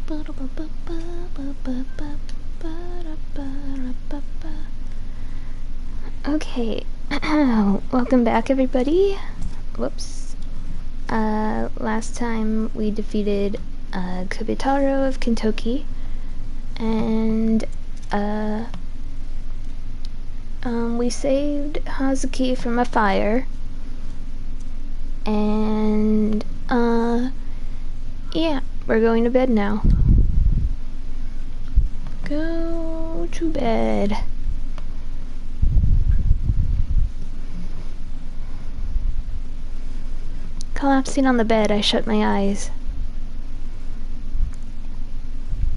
Okay, welcome back everybody. Whoops. Last time we defeated Kubitaro of Kentucky, and we saved Hazuki from a fire, and yeah, we're going to bed now. Go to bed. Collapsing on the bed, I shut my eyes.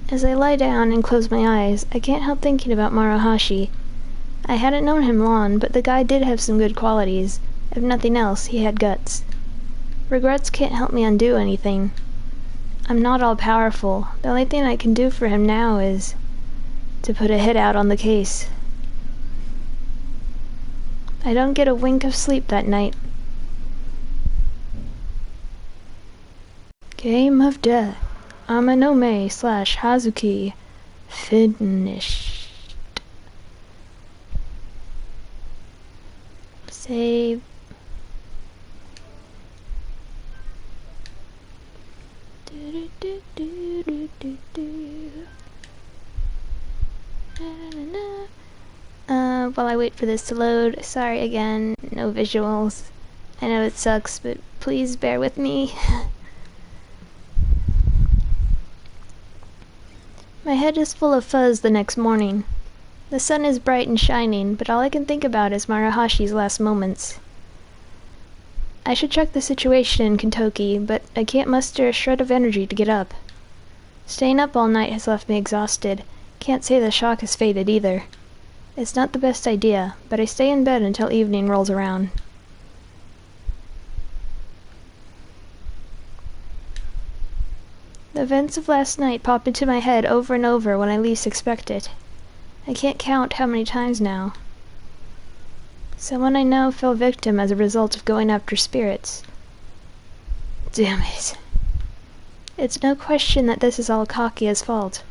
As I lie down and close my eyes, I can't help thinking about Maruhashi. I hadn't known him long, but the guy did have some good qualities. If nothing else, he had guts. Regrets can't help me undo anything. I'm not all-powerful. The only thing I can do for him now is to put a hit out on the case. I don't get a wink of sleep that night. Game of Death. Amanome / Hazuki. Finished. Save. While I wait for this to load, sorry again, no visuals. I know it sucks, but please bear with me. My head is full of fuzz the next morning. The sun is bright and shining, but all I can think about is Maruhashi's last moments. I should check the situation in Kentucky, but I can't muster a shred of energy to get up. Staying up all night has left me exhausted. Can't say the shock has faded either. It's not the best idea, but I stay in bed until evening rolls around. The events of last night pop into my head over and over when I least expect it. I can't count how many times now. Someone I know fell victim as a result of going after spirits. Damn it. It's no question that this is all Kakia's fault,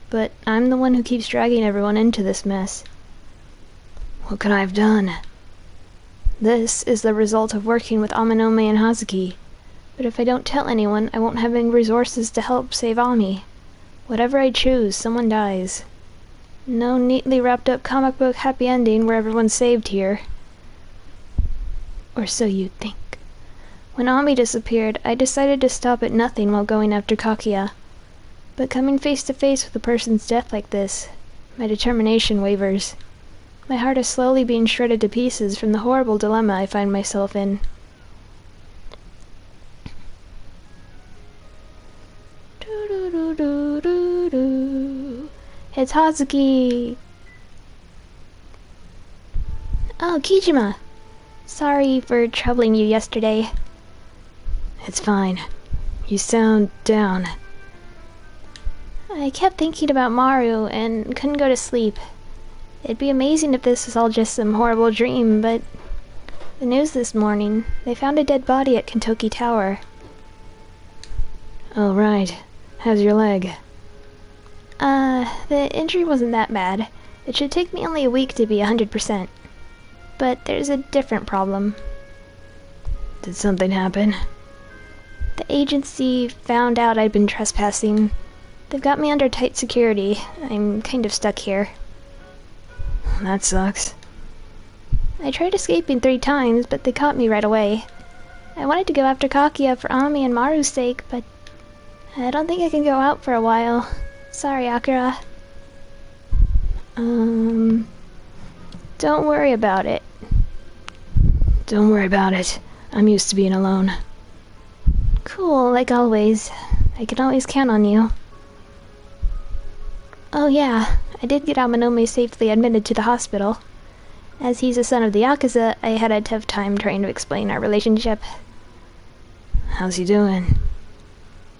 but I'm the one who keeps dragging everyone into this mess. What could I have done? This is the result of working with Amanome and Hazuki. But if I don't tell anyone, I won't have any resources to help save Ami. Whatever I choose, someone dies. No neatly wrapped up comic book happy ending where everyone's saved here. Or so you'd think. When Ami disappeared, I decided to stop at nothing while going after Kakia. But coming face to face with a person's death like this, my determination wavers. My heart is slowly being shredded to pieces from the horrible dilemma I find myself in. It's Hazuki! Oh, Kijima! Sorry for troubling you yesterday. It's fine. You sound down. I kept thinking about Maru and couldn't go to sleep. It'd be amazing if this was all just some horrible dream, but the news this morning, they found a dead body at Kentucky Tower. Oh, right. How's your leg? The injury wasn't that bad. It should take me only a week to be 100%. But there's a different problem. Did something happen? The agency found out I'd been trespassing. They've got me under tight security. I'm kind of stuck here. That sucks. I tried escaping 3 times, but they caught me right away. I wanted to go after Kakia for Ami and Maru's sake, but I don't think I can go out for a while. Sorry, Akira. Don't worry about it. Don't worry about it. I'm used to being alone. Cool, like always. I can always count on you. Oh yeah, I did get Amanome safely admitted to the hospital. As he's a son of the Yakuza, I had a tough time trying to explain our relationship. How's he doing?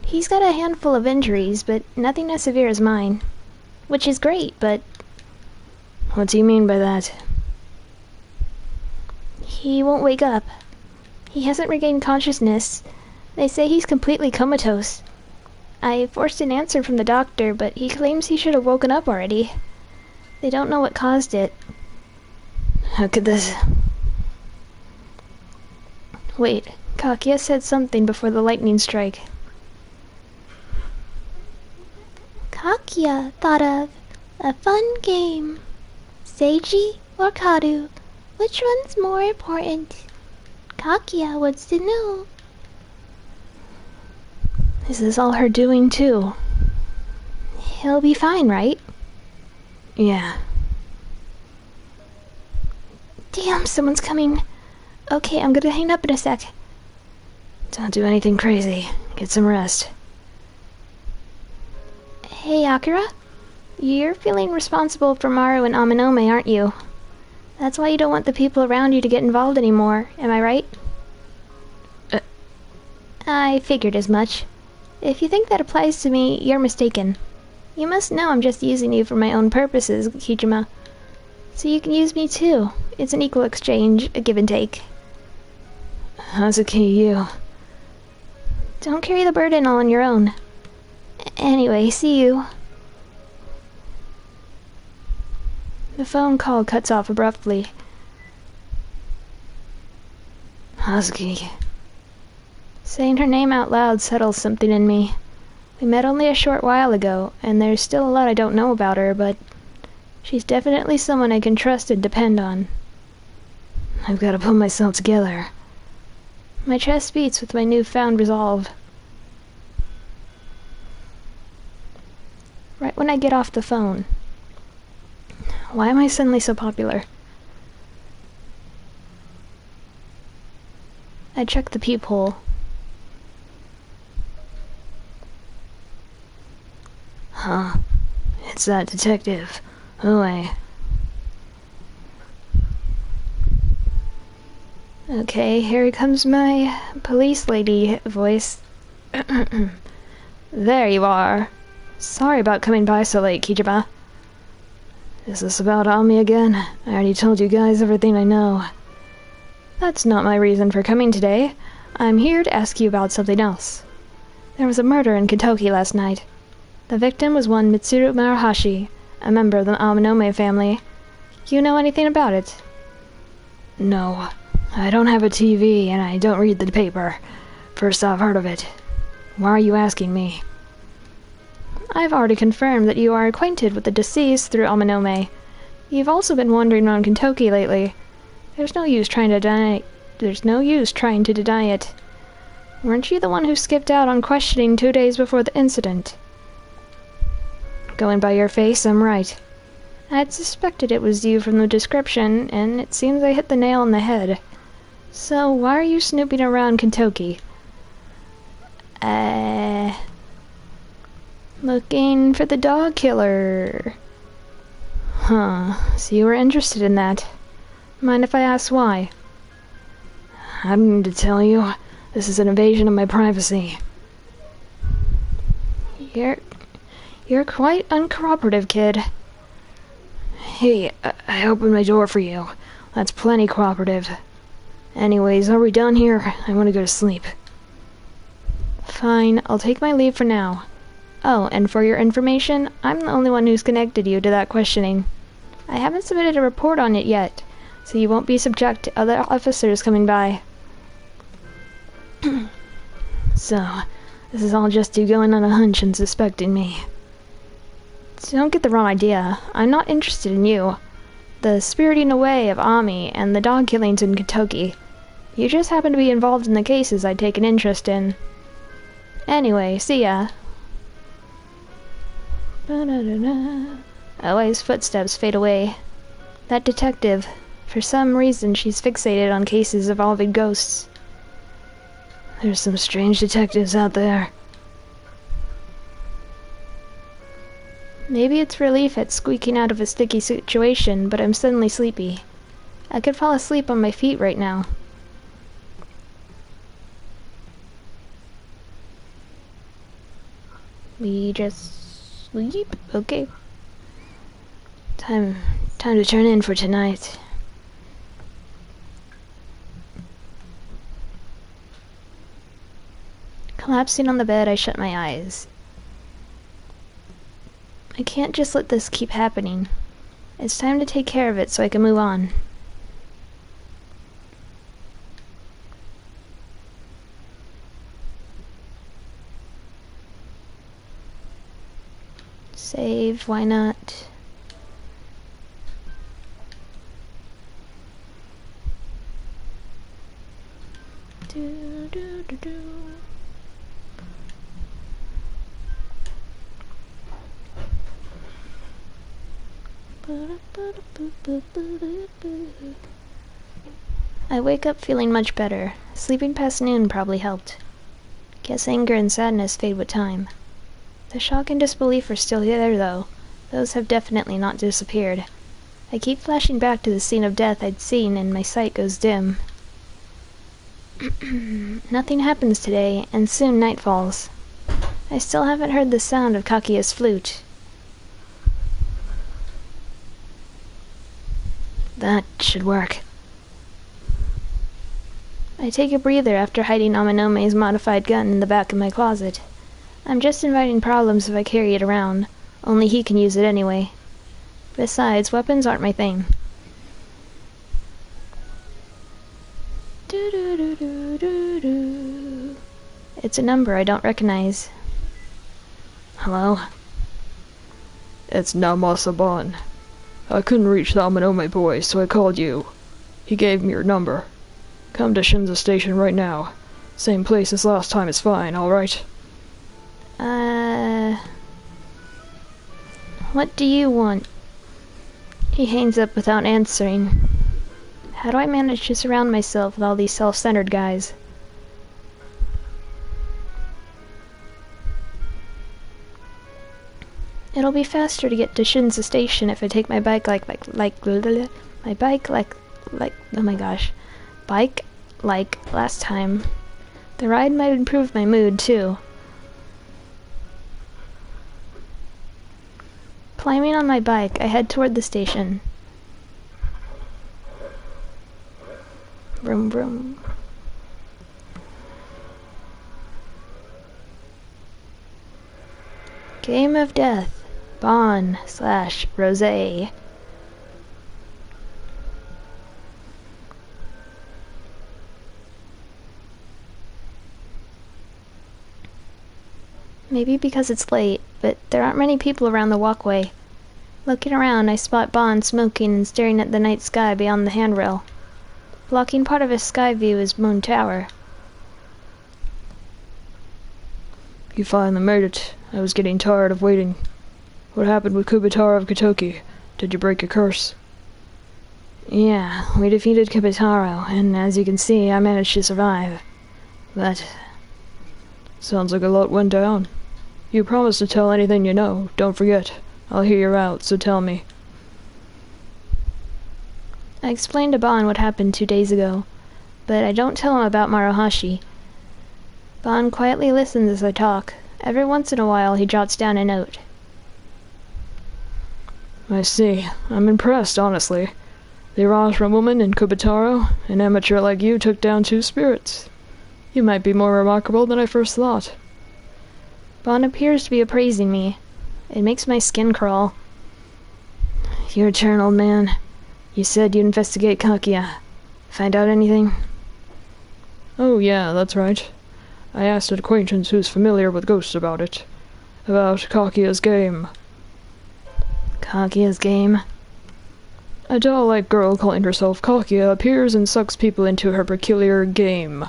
He's got a handful of injuries, but nothing as severe as mine. Which is great, but... What do you mean by that? He won't wake up. He hasn't regained consciousness. They say he's completely comatose. I forced an answer from the doctor, but he claims he should have woken up already. They don't know what caused it. How could this... Wait, Kakia said something before the lightning strike. Kakia thought of a fun game. Seiji or Karu, which one's more important? Kakia wants to know. Is this all her doing, too? He'll be fine, right? Yeah. Damn, someone's coming. Okay, I'm gonna hang up in a sec. Don't do anything crazy. Get some rest. Hey, Akira. You're feeling responsible for Maru and Aminome, aren't you? That's why you don't want the people around you to get involved anymore, am I right? I figured as much. If you think that applies to me, you're mistaken. You must know I'm just using you for my own purposes, Kijima. So you can use me too. It's an equal exchange, a give and take. Hazuki, you... Don't carry the burden all on your own. Anyway, see you. The phone call cuts off abruptly. Hazuki... Saying her name out loud settles something in me. We met only a short while ago, and there's still a lot I don't know about her, but she's definitely someone I can trust and depend on. I've got to pull myself together. My chest beats with my newfound resolve. Right when I get off the phone. Why am I suddenly so popular? I check the peephole. Huh. It's that detective. Ue. Okay, here comes my police lady voice. There you are. Sorry about coming by so late, Kijima. Is this about Ami again? I already told you guys everything I know. That's not my reason for coming today. I'm here to ask you about something else. There was a murder in Kentucky last night. The victim was one Mitsuru Maruhashi, a member of the Aminome family. You know anything about it? No. I don't have a TV, and I don't read the paper. First I've heard of it. Why are you asking me? I've already confirmed that you are acquainted with the deceased through Aminome. You've also been wandering around Kentucky lately. There's no use trying to deny it. Weren't you the one who skipped out on questioning 2 days before the incident? Going by your face, I'm right. I'd suspected it was you from the description, and it seems I hit the nail on the head. So, why are you snooping around Kentucky? Looking for the dog killer. Huh, so you were interested in that. Mind if I ask why? I don't need to tell you. This is an invasion of my privacy. You're quite uncooperative, kid. Hey, I opened my door for you. That's plenty cooperative. Anyways, are we done here? I want to go to sleep. Fine, I'll take my leave for now. Oh, and for your information, I'm the only one who's connected you to that questioning. I haven't submitted a report on it yet, so you won't be subject to other officers coming by. So, this is all just you going on a hunch and suspecting me. Don't get the wrong idea. I'm not interested in you. The spiriting away of Ami and the dog killings in Kentucky. You just happen to be involved in the cases I take an interest in. Anyway, see ya. Oi's footsteps fade away. That detective, for some reason she's fixated on cases involving ghosts. There's some strange detectives out there. Maybe it's relief at squeaking out of a sticky situation, but I'm suddenly sleepy. I could fall asleep on my feet right now. We just sleep? Okay. Time to turn in for tonight. Collapsing on the bed, I shut my eyes. I can't just let this keep happening. It's time to take care of it so I can move on. Save, why not? Do, do, do, do. I wake up feeling much better. Sleeping past noon probably helped. Guess anger and sadness fade with time. The shock and disbelief are still there, though. Those have definitely not disappeared. I keep flashing back to the scene of death I'd seen, and my sight goes dim. Nothing happens today, and soon night falls. I still haven't heard the sound of Kakia's flute. That should work. I take a breather after hiding Aminome's modified gun in the back of my closet. I'm just inviting problems if I carry it around. Only he can use it anyway. Besides, weapons aren't my thing. It's a number I don't recognize. Hello? It's Namasaban. I couldn't reach the Amanome boy, so I called you. He gave me your number. Come to Shinza Station right now. Same place as last time is fine, alright? What do you want? He hangs up without answering. How do I manage to surround myself with all these self-centered guys? It'll be faster to get to Shinza Station if I take my bike like last time. The ride might improve my mood too. Climbing on my bike, I head toward the station. Vroom vroom. Game of Death. Bon/Rosé. Maybe because it's late, but there aren't many people around the walkway. Looking around, I spot Bon smoking and staring at the night sky beyond the handrail. Blocking part of his sky view is Moon Tower. You finally made it. I was getting tired of waiting. What happened with Kubitara of Katoki? Did you break a curse? Yeah, we defeated Kibitaro, and as you can see, I managed to survive. But... sounds like a lot went down. You promised to tell anything you know. Don't forget. I'll hear you out, so tell me. I explained to Bon what happened 2 days ago, but I don't tell him about Maruhashi. Bon quietly listens as I talk. Every once in a while, he jots down a note. I see. I'm impressed, honestly. The Arashra woman in Kubitaro, an amateur like you, took down 2 spirits. You might be more remarkable than I first thought. Bon appears to be appraising me. It makes my skin crawl. Your turn, old man. You said you'd investigate Kakia. Find out anything? Oh yeah, that's right. I asked an acquaintance who's familiar with ghosts about it. About Kakia's game. Kakia's game? A doll-like girl calling herself Kakia appears and sucks people into her peculiar game.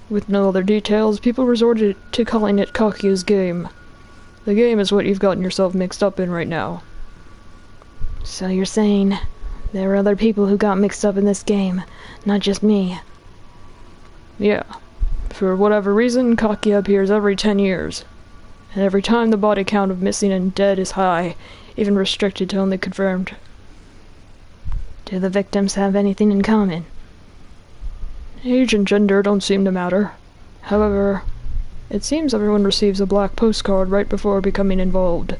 With no other details, people resorted to calling it Kakia's game. The game is what you've gotten yourself mixed up in right now. So you're saying there were other people who got mixed up in this game, not just me? Yeah. For whatever reason, Kakia appears every 10 years. And every time the body count of missing and dead is high, even restricted to only confirmed. Do the victims have anything in common? Age and gender don't seem to matter. However, it seems everyone receives a black postcard right before becoming involved.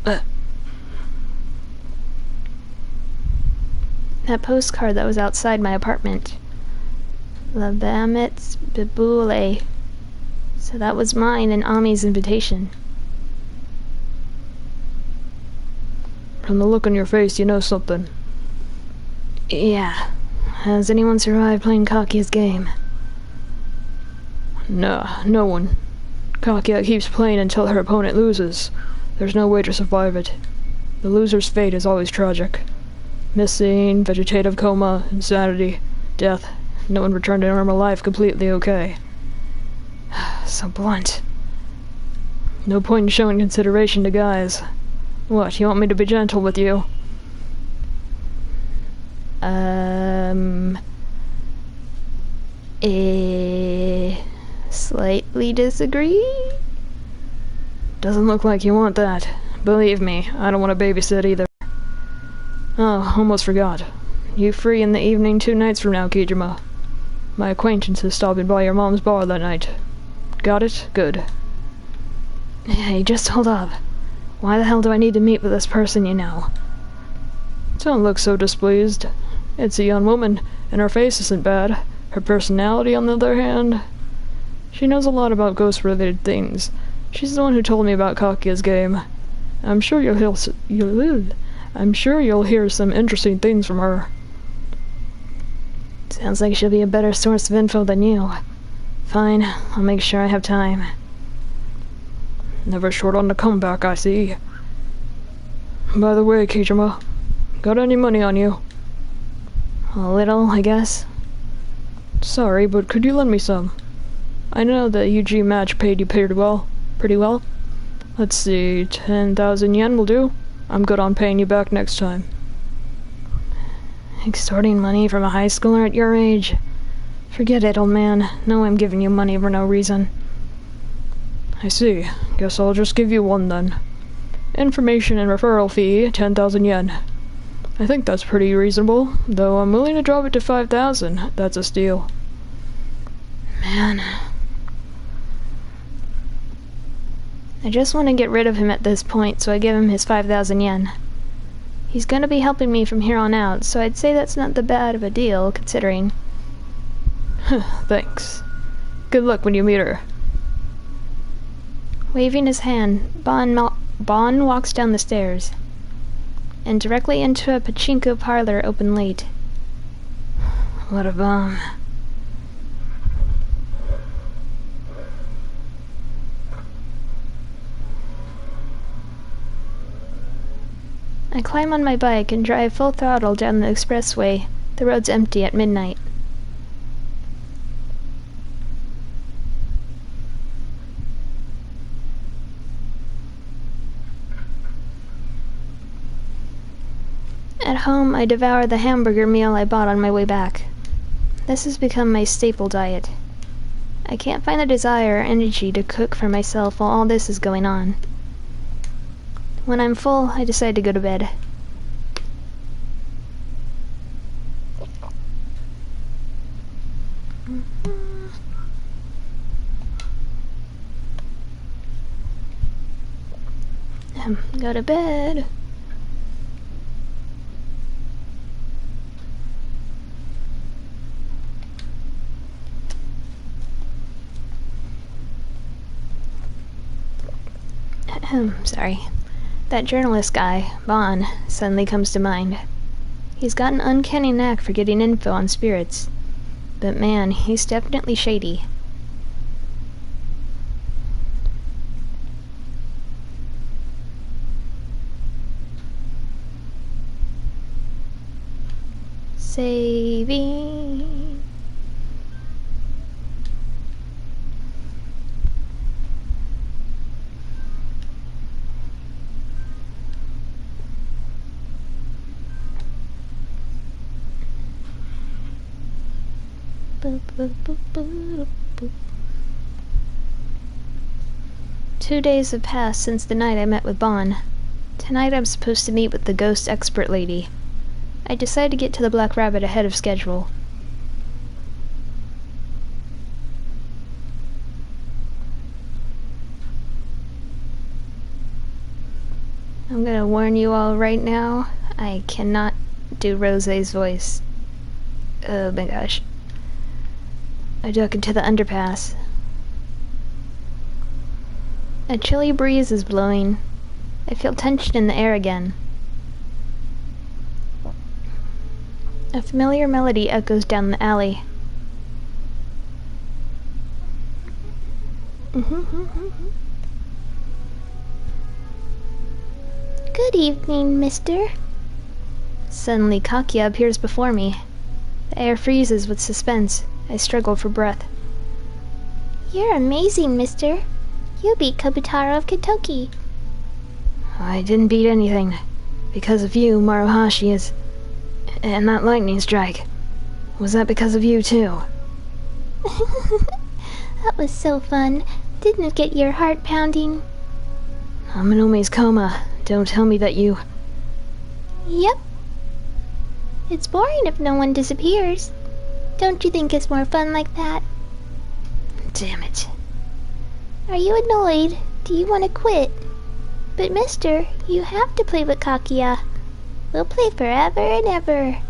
That postcard that was outside my apartment. Labamets Bibule. So that was mine and Ami's invitation. From the look on your face, you know something. Yeah. Has anyone survived playing Kakia's game? Nah, no one. Kakia keeps playing until her opponent loses. There's no way to survive it. The loser's fate is always tragic. Missing, vegetative coma, insanity, death. No one returned to normal life completely okay. So blunt. No point in showing consideration to guys. What, you want me to be gentle with you? Slightly disagree? Doesn't look like you want that. Believe me, I don't want to babysit either. Oh, almost forgot. You free in the evening 2 nights from now, Kijima? My acquaintance is stopping by your mom's bar that night. Got it? Good. Hey, just hold up. Why the hell do I need to meet with this person you know? Don't look so displeased. It's a young woman, and her face isn't bad. Her personality, on the other hand... She knows a lot about ghost-related things. She's the one who told me about Kakia's game. I'm sure you'll hear some interesting things from her. Sounds like she'll be a better source of info than you. Fine, I'll make sure I have time. Never short on the comeback, I see. By the way, Kijima, got any money on you? A little, I guess. Sorry, but could you lend me some? I know the UG match paid you pretty well. Let's see, 10,000 yen will do. I'm good on paying you back next time. Extorting money from a high schooler at your age? Forget it, old man. No, I'm giving you money for no reason. I see. Guess I'll just give you one then. Information and referral fee, 10,000 yen. I think that's pretty reasonable, though I'm willing to drop it to 5,000. That's a steal. Man. I just want to get rid of him at this point, so I give him his 5,000 yen. He's going to be helping me from here on out, so I'd say that's not that bad of a deal, considering. Thanks. Good luck when you meet her. Waving his hand, Bon walks down the stairs, and directly into a pachinko parlor open late. What a bum. I climb on my bike and drive full throttle down the expressway. The road's empty at midnight. At home, I devour the hamburger meal I bought on my way back. This has become my staple diet. I can't find the desire or energy to cook for myself while all this is going on. When I'm full, I decide to go to bed. Go to bed. Sorry. That journalist guy, Bon, suddenly comes to mind. He's got an uncanny knack for getting info on spirits. But man, he's definitely shady. Saving. Boop, boop, boop, boop, boop. 2 days have passed since the night I met with Bon. Tonight I'm supposed to meet with the ghost expert lady. I decide to get to the Black Rabbit ahead of schedule. I'm gonna warn you all right now, I cannot do Rosé's voice. Oh my gosh. I duck into the underpass. A chilly breeze is blowing. I feel tension in the air again. A familiar melody echoes down the alley. Good evening, mister. Suddenly, Kakia appears before me. The air freezes with suspense. I struggle for breath. You're amazing, mister. You beat Kobutaro of Kentucky. I didn't beat anything. Because of you, Maruhashi is... And that lightning strike. Was that because of you, too? That was so fun. Didn't it get your heart pounding? Aminumi's coma. Don't tell me that you... Yep. It's boring if no one disappears. Don't you think it's more fun like that? Damn it. Are you annoyed? Do you want to quit? But mister, you have to play with Kakia. We'll play forever and ever.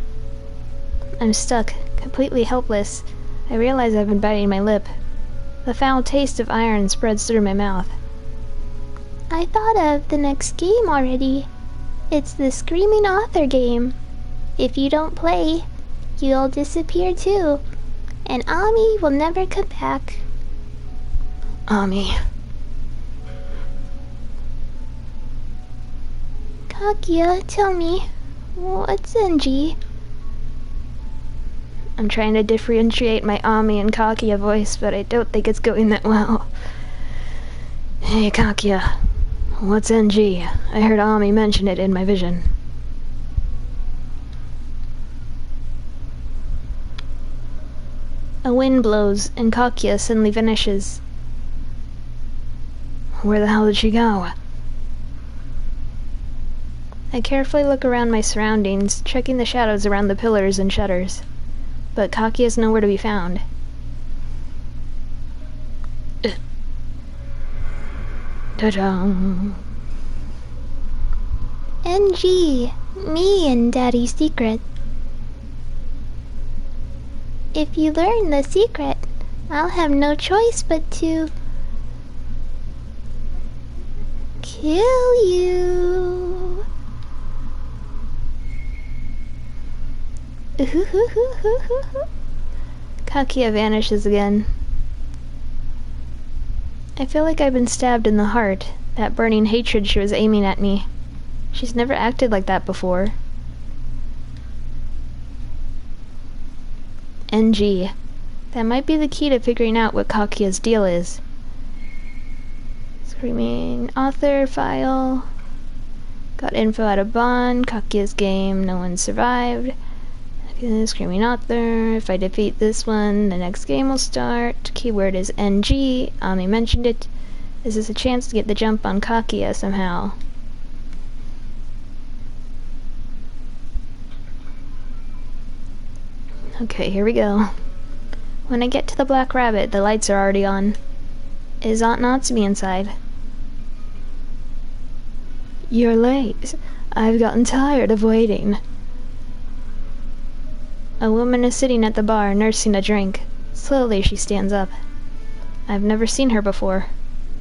I'm stuck, completely helpless. I realize I've been biting my lip. The foul taste of iron spreads through my mouth. I thought of the next game already. It's the Screaming Author game. If you don't play, you'll disappear too. And Ami will never come back. Ami. Kakia, tell me, what's NG? I'm trying to differentiate my Ami and Kakia voice, but I don't think it's going that well. Hey, Kakia. What's NG? I heard Ami mention it in my vision. A wind blows, and Kakia suddenly vanishes. Where the hell did she go? I carefully look around my surroundings, checking the shadows around the pillars and shutters. But Kakia's nowhere to be found. Ta-da! NG, me and Daddy's secret. If you learn the secret, I'll have no choice but to... kill you. Kakia vanishes again. I feel like I've been stabbed in the heart, that burning hatred she was aiming at me. She's never acted like that before. NG. That might be the key to figuring out what Kakia's deal is. Screaming author file. Got info out of Bond. Kakia's game. No one survived. Screaming author. If I defeat this one, the next game will start. Keyword is NG. Ami mentioned it. Is this a chance to get the jump on Kakia somehow? Okay, here we go. When I get to the Black Rabbit, the lights are already on. Is Aunt Natsumi inside? You're late. I've gotten tired of waiting. A woman is sitting at the bar, nursing a drink. Slowly, she stands up. I've never seen her before.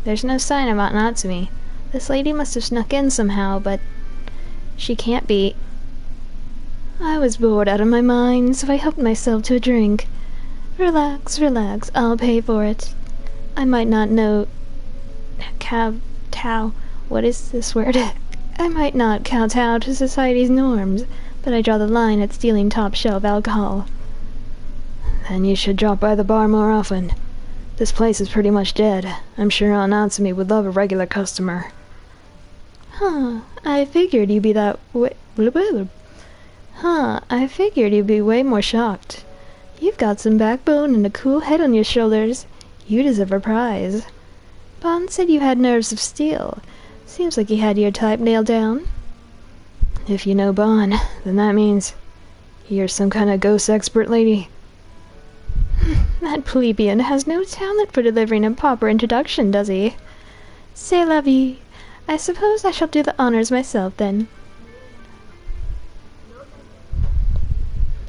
There's no sign of Aunt Natsumi. This lady must have snuck in somehow, but... she can't be... I was bored out of my mind, so I helped myself to a drink. Relax, relax, I'll pay for it. I might not know... what is this word? I might not kowtow to society's norms, but I draw the line at stealing top-shelf alcohol. Then you should drop by the bar more often. This place is pretty much dead. I'm sure Aunt Natsumi would love a regular customer. I figured you'd be way more shocked. You've got some backbone and a cool head on your shoulders. You deserve a prize. Bond said you had nerves of steel. Seems like he had your type nailed down. If you know Bond, then that means you're some kind of ghost expert lady. That plebeian has no talent for delivering a proper introduction, does he? C'est la vie. I suppose I shall do the honors myself, then.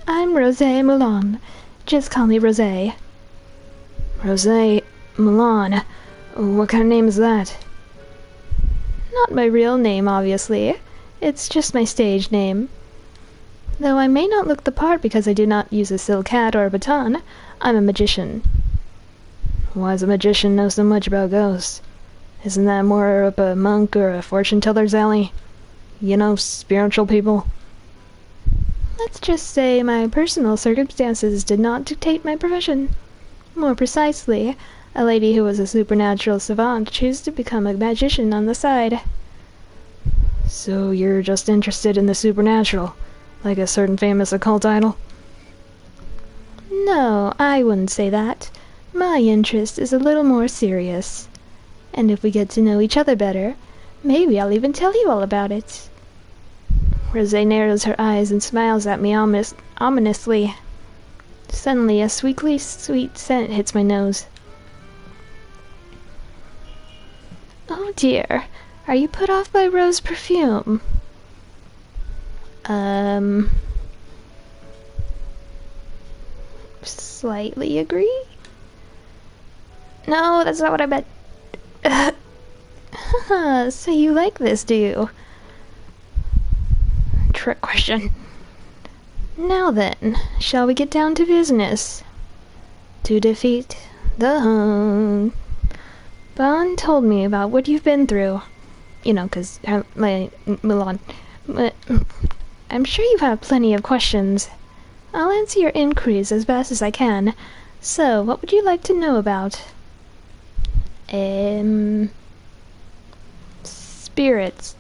I'm Rosé Milan. Just call me Rosé. Rosé Milan? What kind of name is that? Not my real name, obviously. It's just my stage name. Though I may not look the part because I do not use a silk hat or a baton, I'm a magician. Why does a magician know so much about ghosts? Isn't that more up a monk or a fortune-teller's alley? You know, spiritual people? Let's just say my personal circumstances did not dictate my profession. More precisely, a lady who was a supernatural savant chose to become a magician on the side. So you're just interested in the supernatural, like a certain famous occult idol? No, I wouldn't say that. My interest is a little more serious. And if we get to know each other better, maybe I'll even tell you all about it. Rosé narrows her eyes and smiles at me ominously. Suddenly, a sweetly sweet scent hits my nose. Oh dear, are you put off by rose perfume? Slightly agree? No, that's not what I meant. So you like this, do you? Trick question. Now then, shall we get down to business? To defeat the Hun. Bond told me about what you've been through. You know, 'cause Mulan. I'm sure you have plenty of questions. I'll answer your inquiries as best as I can. So, what would you like to know about? Spirits.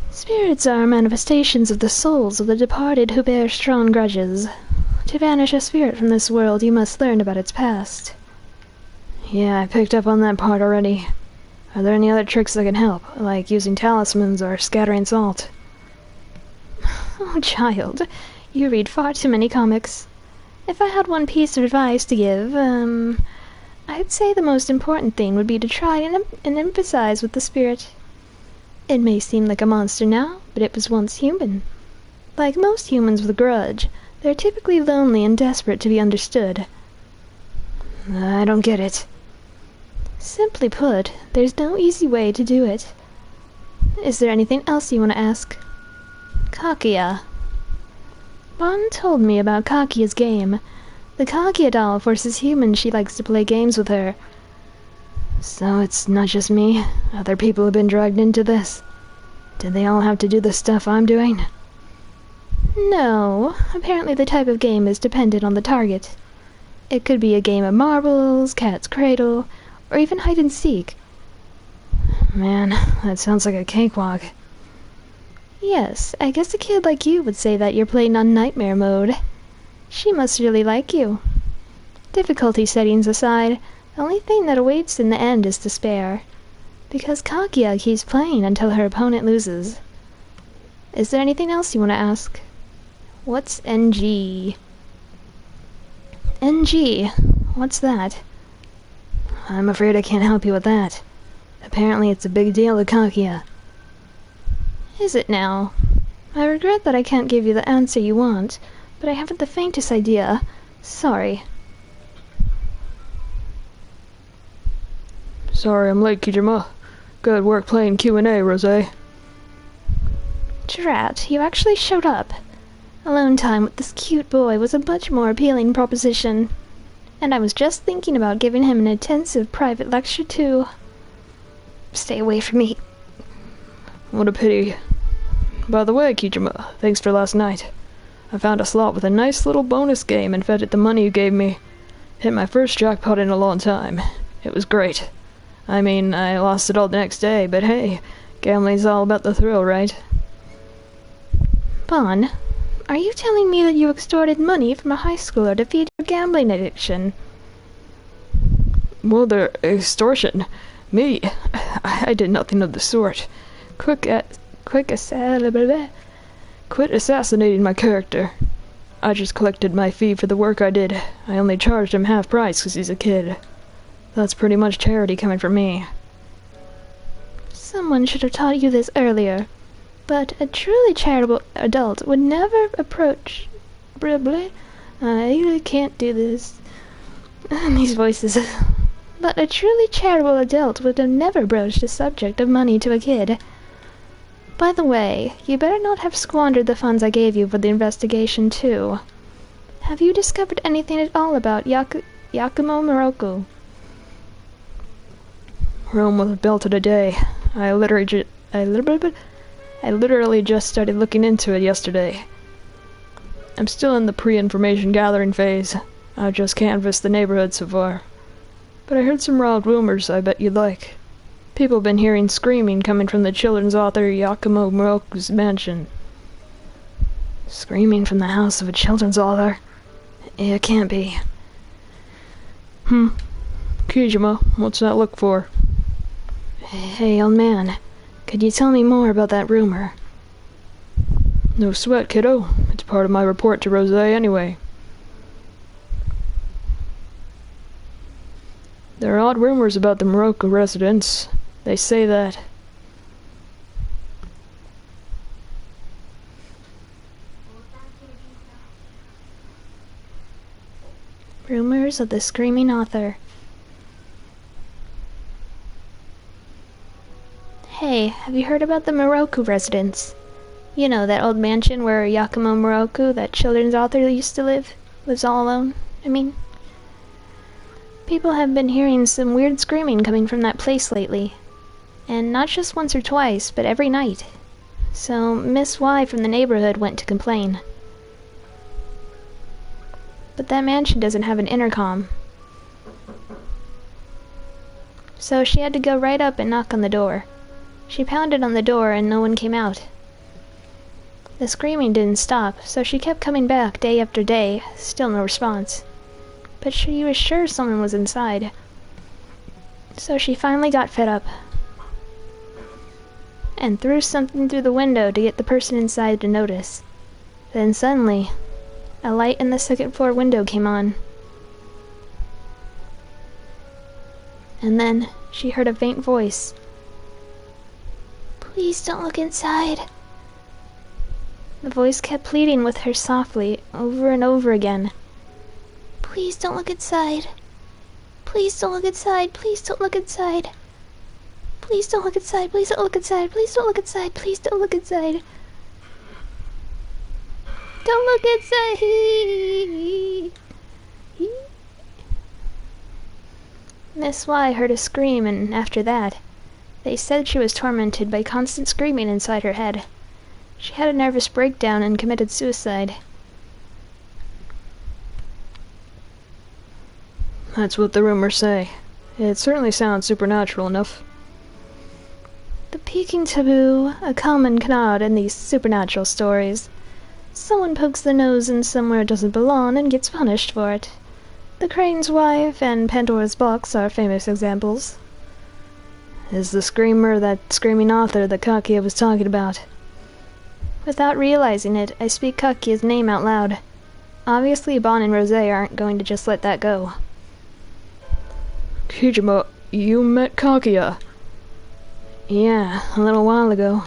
Spirits are manifestations of the souls of the departed who bear strong grudges. To banish a spirit from this world, you must learn about its past. Yeah, I picked up on that part already. Are there any other tricks that can help, like using talismans or scattering salt? Oh, child, you read far too many comics. If I had one piece of advice to give, I'd say the most important thing would be to try and empathize with the spirit. It may seem like a monster now, but it was once human. Like most humans with a grudge, they're typically lonely and desperate to be understood. I don't get it. Simply put, there's no easy way to do it. Is there anything else you want to ask? Kaguya. Bon told me about Kaguya's game. The Kaguya doll forces humans she likes to play games with her. So it's not just me. Other people have been dragged into this. Did they all have to do the stuff I'm doing? No. Apparently the type of game is dependent on the target. It could be a game of marbles, cat's cradle, or even hide and seek. Man, that sounds like a cakewalk. Yes, I guess a kid like you would say that you're playing on nightmare mode. She must really like you. Difficulty settings aside, the only thing that awaits in the end is despair. Because Kaguya keeps playing until her opponent loses. Is there anything else you want to ask? What's NG? NG? What's that? I'm afraid I can't help you with that. Apparently it's a big deal to Kaguya. Is it now? I regret that I can't give you the answer you want, but I haven't the faintest idea. Sorry. Sorry I'm late, Kijima. Good work playing Q&A, Rosé. Drat, you actually showed up. Alone time with this cute boy was a much more appealing proposition. And I was just thinking about giving him an intensive private lecture too. Stay away from me. What a pity. By the way, Kijima, thanks for last night. I found a slot with a nice little bonus game and fed it the money you gave me. Hit my first jackpot in a long time. It was great. I mean, I lost it all the next day, but hey, gambling's all about the thrill, right? Bon, are you telling me that you extorted money from a high schooler to feed your gambling addiction? Well, the extortion? Me? I did nothing of the sort. Quit assassinating my character. I just collected my fee for the work I did. I only charged him half price because he's a kid. That's pretty much charity coming from me. Someone should have taught you this earlier. But a truly charitable adult would never approach... I can't do this. These voices. But a truly charitable adult would have never broached the subject of money to a kid. By the way, you better not have squandered the funds I gave you for the investigation, too. Have you discovered anything at all about Yakumo Moroku? Rome was built in a day. I literally just started looking into it yesterday. I'm still in the pre-information gathering phase. I've just canvassed the neighborhood so far. But I heard some wild rumors I bet you'd like. People have been hearing screaming coming from the children's author Yakumo Moroku's mansion. Screaming from the house of a children's author? It can't be. Kijima, what's that look for? Hey, old man. Could you tell me more about that rumor? No sweat, kiddo. It's part of my report to Rose anyway. There are odd rumors about the Moroku residence. They say that... Rumors of the screaming author. Hey, have you heard about the Moroku residence? You know, that old mansion where Yakumo Moroku, that children's author, used to live? Lives all alone, I mean. People have been hearing some weird screaming coming from that place lately. And not just once or twice, but every night. So Miss Y from the neighborhood went to complain. But that mansion doesn't have an intercom. So she had to go right up and knock on the door. She pounded on the door and no one came out. The screaming didn't stop, so she kept coming back day after day, still no response. But she was sure someone was inside. So she finally got fed up and threw something through the window to get the person inside to notice. Then suddenly, a light in the second-floor window came on. And then she heard a faint voice. Please don't look inside. The voice kept pleading with her softly, over and over again. Please don't look inside. Please don't look inside. Please don't look inside. Please don't look inside. Please don't look inside. Please don't look inside. Please don't look inside. Don't look inside. Miss Y heard a scream, and after that, they said she was tormented by constant screaming inside her head. She had a nervous breakdown and committed suicide. That's what the rumors say. It certainly sounds supernatural enough. The peaking taboo, a common canard in these supernatural stories. Someone pokes their nose in somewhere it doesn't belong and gets punished for it. The Crane's Wife and Pandora's Box are famous examples. Is the screamer that screaming author that Kakia was talking about? Without realizing it, I speak Kakia's name out loud. Obviously, Bon and Rose aren't going to just let that go. Kijima, you met Kakia? Yeah, a little while ago.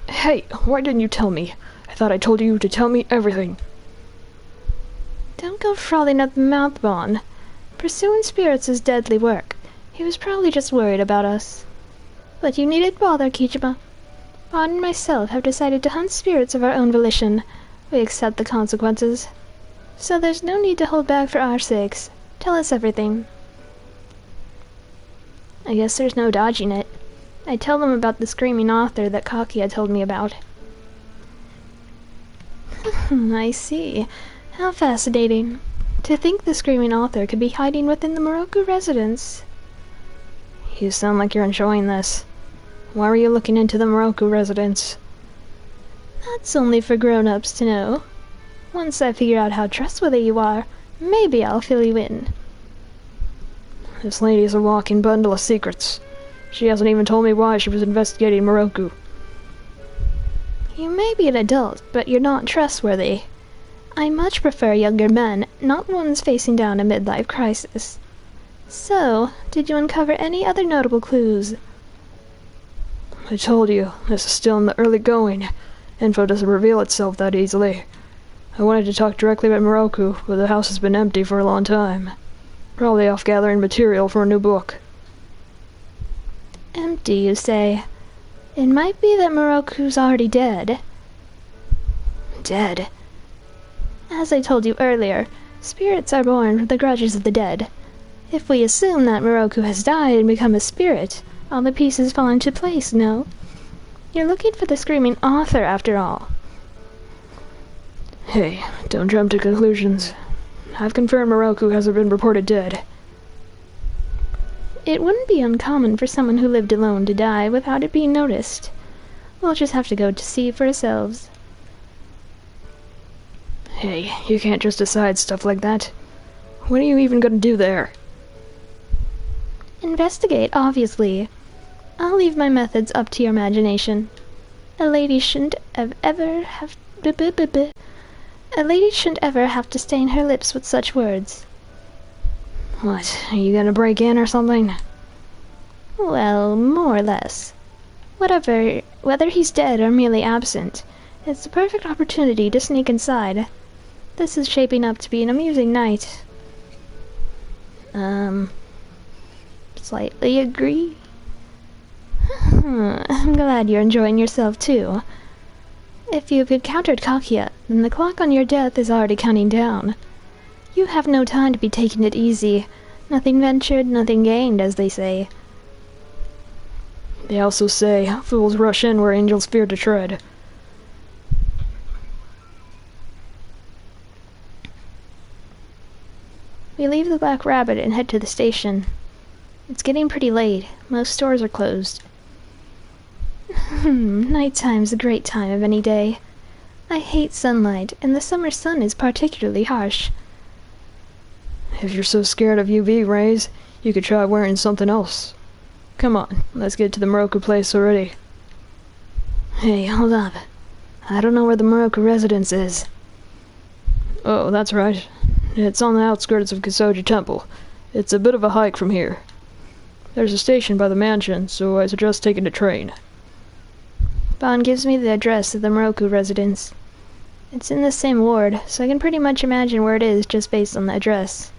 Hey, why didn't you tell me? I thought I told you to tell me everything. Don't go frothing at the mouth, Bon. Pursuing spirits is deadly work. He was probably just worried about us. But you needn't bother, Kijima. Bon and myself have decided to hunt spirits of our own volition. We accept the consequences. So there's no need to hold back for our sakes. Tell us everything. I guess there's no dodging it. I tell them about the screaming author that Kakia told me about. I see. How fascinating. To think the screaming author could be hiding within the Moroku residence. You sound like you're enjoying this. Why were you looking into the Moroku residence? That's only for grown-ups to know. Once I figure out how trustworthy you are, maybe I'll fill you in. This lady's a walking bundle of secrets. She hasn't even told me why she was investigating Moroku. You may be an adult, but you're not trustworthy. I much prefer younger men, not ones facing down a midlife crisis. So, did you uncover any other notable clues? I told you, this is still in the early going. Info doesn't reveal itself that easily. I wanted to talk directly about Moroku, but the house has been empty for a long time. Probably off gathering material for a new book. Empty, you say? It might be that Moroku's already dead. Dead? As I told you earlier, spirits are born from the grudges of the dead. If we assume that Moroku has died and become a spirit, all the pieces fall into place, no? You're looking for the screaming author, after all. Hey, don't jump to conclusions. I've confirmed Moroku hasn't been reported dead. It wouldn't be uncommon for someone who lived alone to die without it being noticed. We'll just have to go to see for ourselves. Hey, you can't just decide stuff like that. What are you even gonna do there? Investigate, obviously. I'll leave my methods up to your imagination. A lady shouldn't ever have to stain her lips with such words. What, are you gonna break in or something? Well, more or less. Whether he's dead or merely absent, it's the perfect opportunity to sneak inside. This is shaping up to be an amusing night. Slightly agree. I'm glad you're enjoying yourself too. If you've encountered Kakia, then the clock on your death is already counting down. You have no time to be taking it easy. Nothing ventured, nothing gained, as they say. They also say, fools rush in where angels fear to tread. We leave the Black Rabbit and head to the station. It's getting pretty late. Most stores are closed. Nighttime's a great time of any day. I hate sunlight, and the summer sun is particularly harsh. If you're so scared of UV rays, you could try wearing something else. Come on, let's get to the Moroku place already. Hey, hold up. I don't know where the Moroku residence is. Oh, that's right. It's on the outskirts of Kisoji Temple. It's a bit of a hike from here. There's a station by the mansion, so I suggest taking a train. Bon gives me the address of the Moroku residence. It's in the same ward, so I can pretty much imagine where it is just based on the address.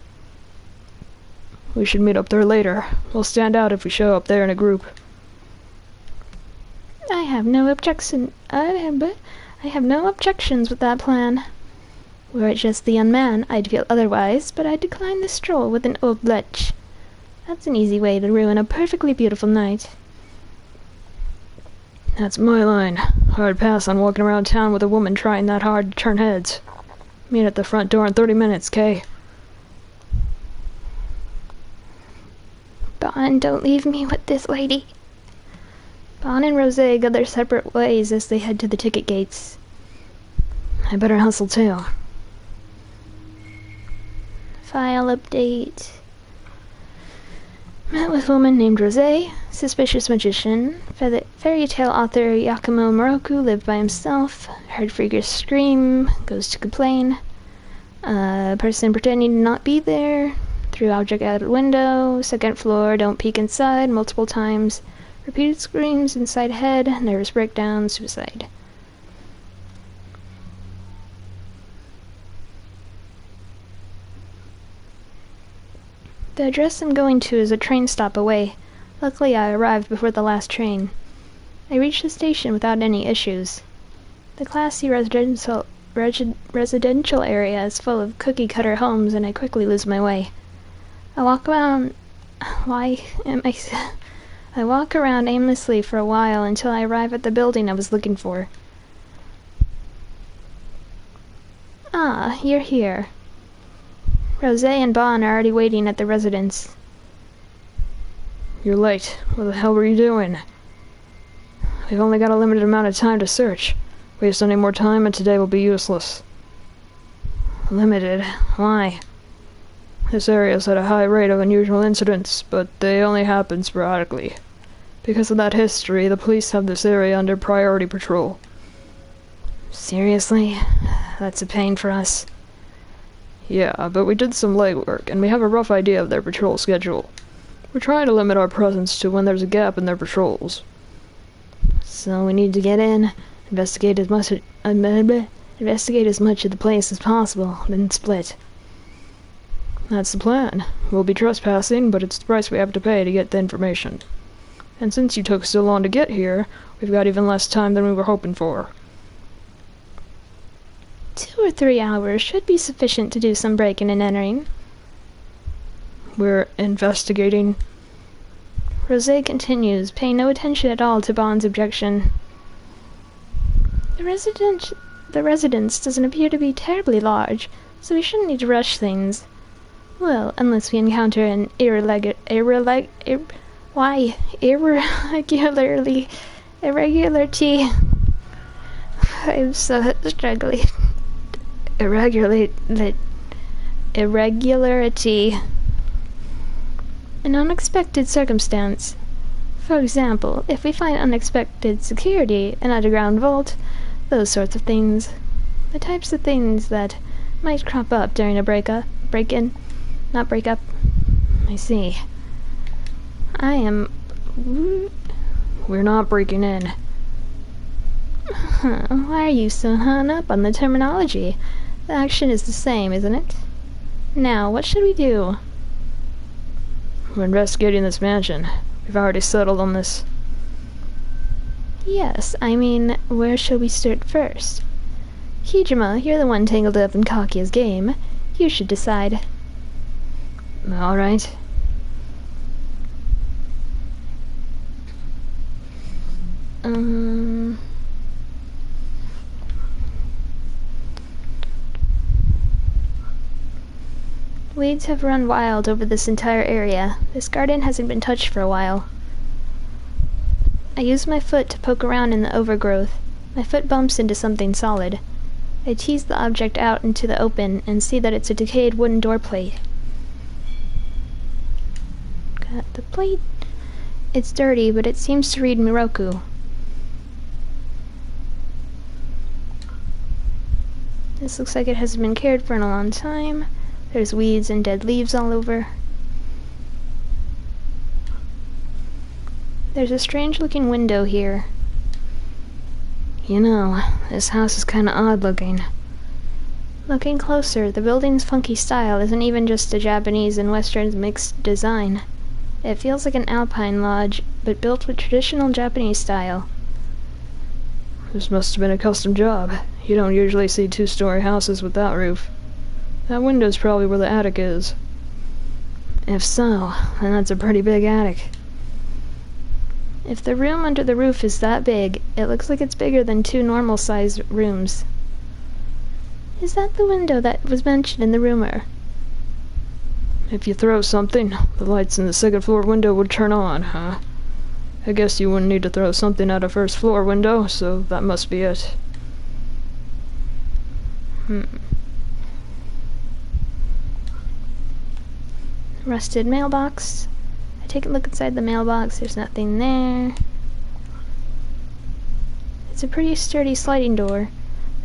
We should meet up there later. We'll stand out if we show up there in a group. I have no objections with that plan. Were it just the young man, I'd feel otherwise, but I decline the stroll with an old lech. That's an easy way to ruin a perfectly beautiful night. That's my line. Hard pass on walking around town with a woman trying that hard to turn heads. Meet at the front door in 30 minutes, Kay. Bon, don't leave me with this lady. Bon and Rosé go their separate ways as they head to the ticket gates. I better hustle too. File update. Met with woman named Rosé, suspicious magician. Fairy tale author Yakumo Moroku lived by himself. Heard figures scream, goes to complain. Person pretending to not be there. Threw object out of window. Second floor, don't peek inside, multiple times. Repeated screams inside head, nervous breakdown, suicide. The address I'm going to is a train stop away. Luckily, I arrived before the last train. I reached the station without any issues. The classy residential area is full of cookie-cutter homes, and I quickly lose my way. I walk around aimlessly for a while until I arrive at the building I was looking for. Ah, you're here. Rosé and Bon are already waiting at the residence. You're late. What the hell were you doing? We've only got a limited amount of time to search. Waste any more time and today will be useless. Limited? Why? This area's at a high rate of unusual incidents, but they only happen sporadically. Because of that history, the police have this area under priority patrol. Seriously? That's a pain for us. Yeah, but we did some legwork, and we have a rough idea of their patrol schedule. We're trying to limit our presence to when there's a gap in their patrols. So we need to get in, investigate as much of the place as possible, then split. That's the plan. We'll be trespassing, but it's the price we have to pay to get the information. And since you took so long to get here, we've got even less time than we were hoping for. 2 or 3 hours should be sufficient to do some breaking and entering. We're investigating. Rosé continues, paying no attention at all to Bond's objection. The residence doesn't appear to be terribly large, so we shouldn't need to rush things. Well, unless we encounter an irregularity. I'm so struggling. Irregularity. An unexpected circumstance. For example, if we find unexpected security, an underground vault, those sorts of things. The types of things that might crop up during a break-in. Not break-up. I see. We're not breaking in. Why are you so hung up on the terminology? The action is the same, isn't it? Now, what should we do? We're investigating this mansion. We've already settled on this. Yes, I mean, where shall we start first? Kijima, you're the one tangled up in Kakia's game. You should decide. All right. Weeds have run wild over this entire area. This garden hasn't been touched for a while. I use my foot to poke around in the overgrowth. My foot bumps into something solid. I tease the object out into the open and see that it's a decayed wooden door plate. Got the plate. It's dirty, but it seems to read Miroku. This looks like it hasn't been cared for in a long time. There's weeds and dead leaves all over. There's a strange-looking window here. You know, this house is kinda odd-looking. Looking closer, the building's funky style isn't even just a Japanese and Western mixed design. It feels like an alpine lodge, but built with traditional Japanese style. This must have been a custom job. You don't usually see 2-story houses with that roof. That window's probably where the attic is. If so, then that's a pretty big attic. If the room under the roof is that big, it looks like it's bigger than 2 normal-sized rooms. Is that the window that was mentioned in the rumor? If you throw something, the lights in the 2nd floor window would turn on, huh? I guess you wouldn't need to throw something at a 1st floor window, so that must be it. Rusted mailbox. I take a look inside the mailbox. There's nothing there. It's a pretty sturdy sliding door.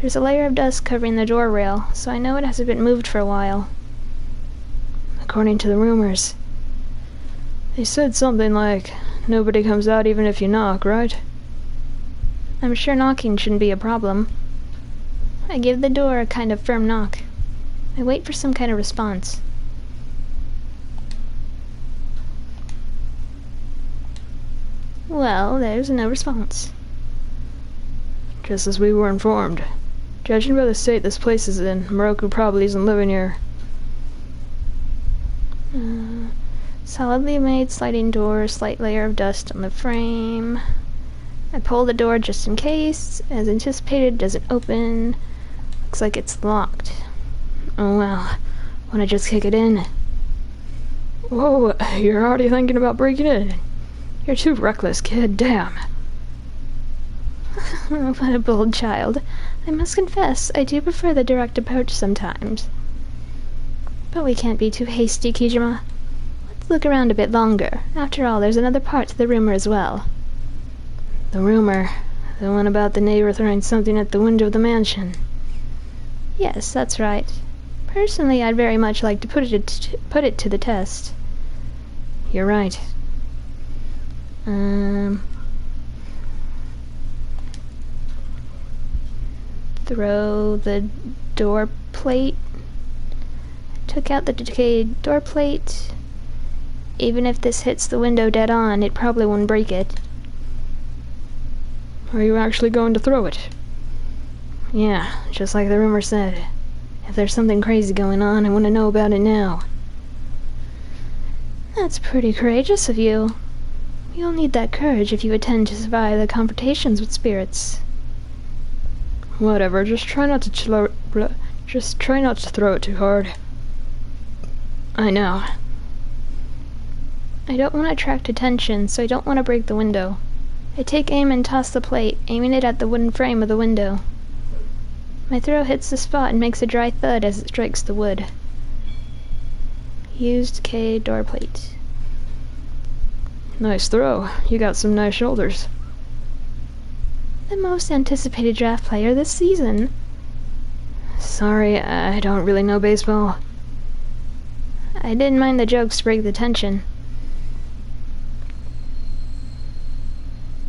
There's a layer of dust covering the door rail, so I know it hasn't been moved for a while. According to the rumors, they said something like, nobody comes out even if you knock, right? I'm sure knocking shouldn't be a problem. I give the door a kind of firm knock. I wait for some kind of response. Well, there's no response. Just as we were informed. Judging by the state this place is in, Miroku probably isn't living here. Solidly made sliding door, slight layer of dust on the frame. I pull the door just in case. As anticipated, doesn't open. Looks like it's locked. Oh well, wanna just kick it in? Whoa, you're already thinking about breaking in? You're too reckless, kid, damn. What a bold child. I must confess, I do prefer the direct approach sometimes. But we can't be too hasty, Kijima. Let's look around a bit longer. After all, there's another part to the rumor as well. The rumor? The one about the neighbor throwing something at the window of the mansion? Yes, that's right. Personally, I'd very much like to put it to the test. You're right. Throw the door plate. Took out the decayed door plate. Even if this hits the window dead on, it probably won't break it. Are you actually going to throw it? Yeah, just like the rumor said. If there's something crazy going on, I want to know about it now. That's pretty courageous of you. You'll need that courage if you intend to survive the confrontations with spirits. Whatever, just try not to throw it too hard. I know. I don't want to attract attention, so I don't want to break the window. I take aim and toss the plate, aiming it at the wooden frame of the window. My throw hits the spot and makes a dry thud as it strikes the wood. Used K door plate. Nice throw. You got some nice shoulders. The most anticipated draft player this season. Sorry, I don't really know baseball. I didn't mind the jokes to break the tension.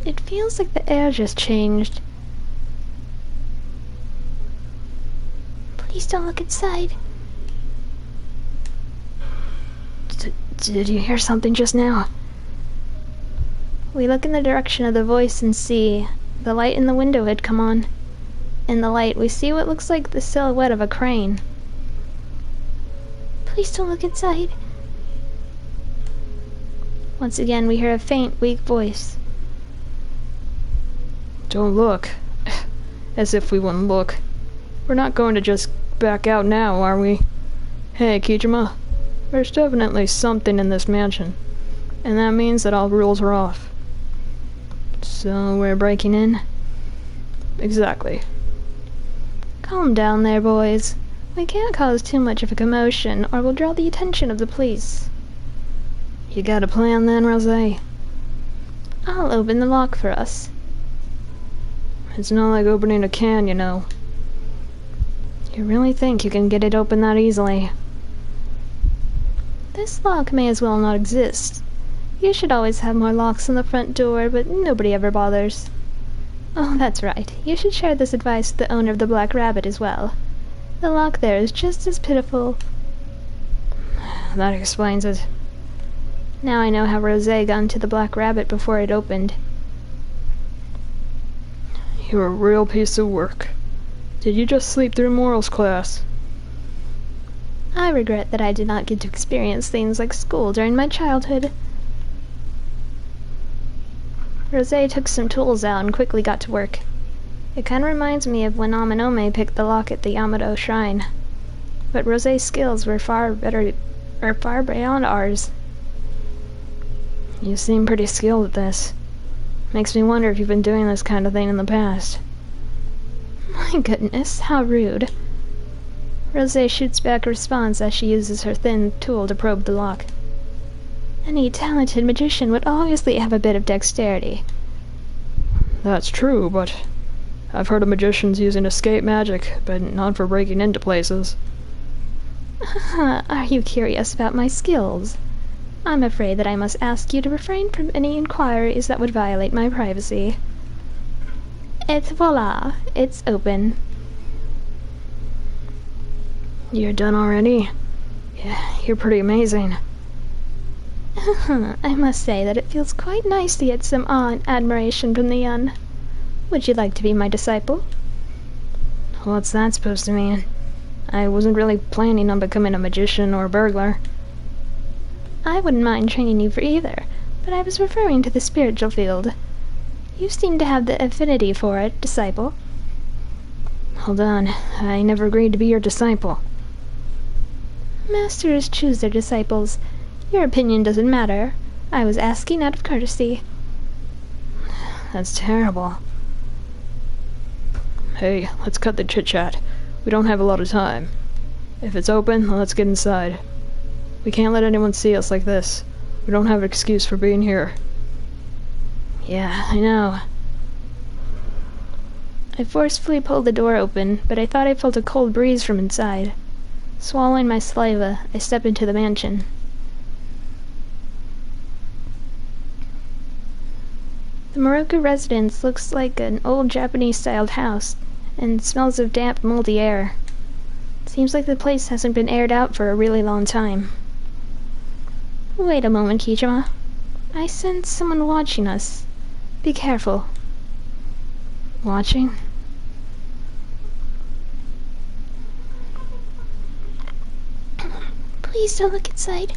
It feels like the air just changed. Please don't look inside. Did you hear something just now? We look in the direction of the voice and see the light in the window had come on. In the light, we see what looks like the silhouette of a crane. Please don't look inside. Once again, we hear a faint, weak voice. Don't look. As if we wouldn't look. We're not going to just back out now, are we? Hey, Kijima. There's definitely something in this mansion. And that means that all rules are off. So we're breaking in? Exactly. Calm down there, boys. We can't cause too much of a commotion, or we'll draw the attention of the police. You got a plan then, Rosé? I'll open the lock for us. It's not like opening a can, you know. You really think you can get it open that easily? This lock may as well not exist. You should always have more locks on the front door, but nobody ever bothers. Oh, that's right. You should share this advice with the owner of the Black Rabbit as well. The lock there is just as pitiful. That explains it. Now I know how Rosé got into the Black Rabbit before it opened. You're a real piece of work. Did you just sleep through morals class? I regret that I did not get to experience things like school during my childhood. Rosé took some tools out and quickly got to work. It kind of reminds me of when Amanome picked the lock at the Yamato Shrine. But Rosé's skills were far beyond ours. You seem pretty skilled at this. Makes me wonder if you've been doing this kind of thing in the past. My goodness, how rude. Rosé shoots back a response as she uses her thin tool to probe the lock. Any talented magician would obviously have a bit of dexterity. That's true, but I've heard of magicians using escape magic, but not for breaking into places. Are you curious about my skills? I'm afraid that I must ask you to refrain from any inquiries that would violate my privacy. Et voila, it's open. You're done already? Yeah, you're pretty amazing. I must say that it feels quite nice to get some awe and admiration from the young. Would you like to be my disciple? What's that supposed to mean? I wasn't really planning on becoming a magician or a burglar. I wouldn't mind training you for either, but I was referring to the spiritual field. You seem to have the affinity for it, disciple. Hold on, I never agreed to be your disciple. Masters choose their disciples. Your opinion doesn't matter. I was asking out of courtesy. That's terrible. Hey, let's cut the chit-chat. We don't have a lot of time. If it's open, let's get inside. We can't let anyone see us like this. We don't have an excuse for being here. Yeah, I know. I forcefully pulled the door open, but I thought I felt a cold breeze from inside. Swallowing my saliva, I stepped into the mansion. The Moroku residence looks like an old Japanese-styled house, and smells of damp, moldy air. Seems like the place hasn't been aired out for a really long time. Wait a moment, Kijima. I sense someone watching us. Be careful. Watching? Please don't look inside.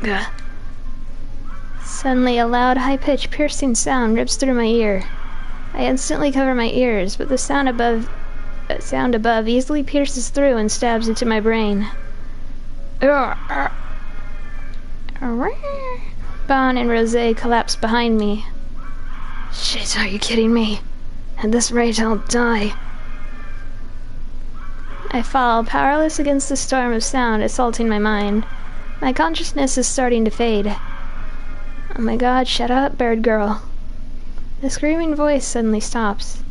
Gah. Suddenly, a loud, high-pitched, piercing sound rips through my ear. I instantly cover my ears, but the sound above easily pierces through and stabs into my brain. Bon and Rosé collapse behind me. Shit, are you kidding me? At this rate, I'll die. I fall, powerless against the storm of sound assaulting my mind. My consciousness is starting to fade. Oh my god, shut up, bird girl. The screaming voice suddenly stops.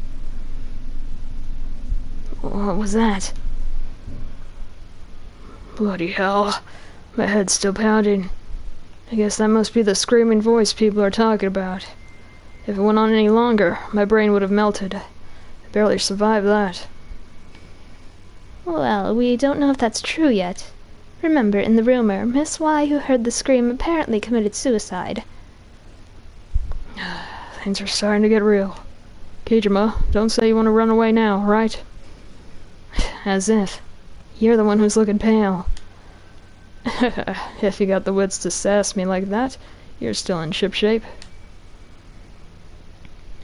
What was that? Bloody hell. My head's still pounding. I guess that must be the screaming voice people are talking about. If it went on any longer, my brain would have melted. I barely survived that. Well, we don't know if that's true yet. Remember, in the rumor, Miss Y, who heard the scream, apparently committed suicide. Things are starting to get real. Kijima, don't say you want to run away now, right? As if. You're the one who's looking pale. If you got the wits to sass me like that, you're still in shipshape.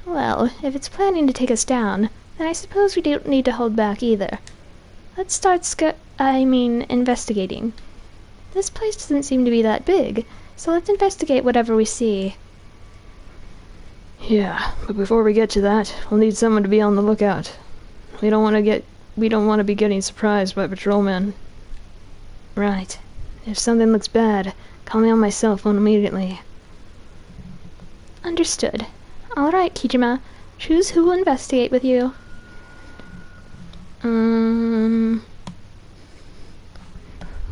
Well, if it's planning to take us down, then I suppose we don't need to hold back either. Let's start investigating. This place doesn't seem to be that big, so let's investigate whatever we see. Yeah, but before we get to that, we'll need someone to be on the lookout. We don't want to be getting surprised by patrolmen. Right. If something looks bad, call me on my cell phone immediately. Understood. Alright, Kijima. Choose who will investigate with you.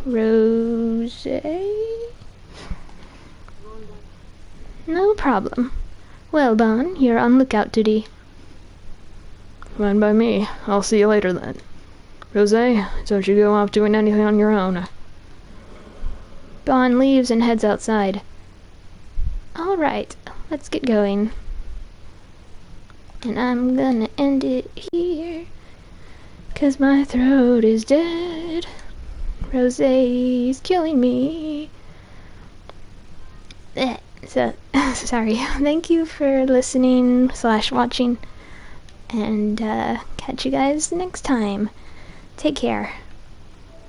Rosé? No problem. Well, Bon, you're on lookout duty. Fine by me. I'll see you later then. Rosé, don't you go off doing anything on your own. Bon leaves and heads outside. Alright, let's get going. And I'm gonna end it here, 'cause my throat is dead. Rosé's killing me. So, sorry. Thank you for listening / watching. And catch you guys next time. Take care.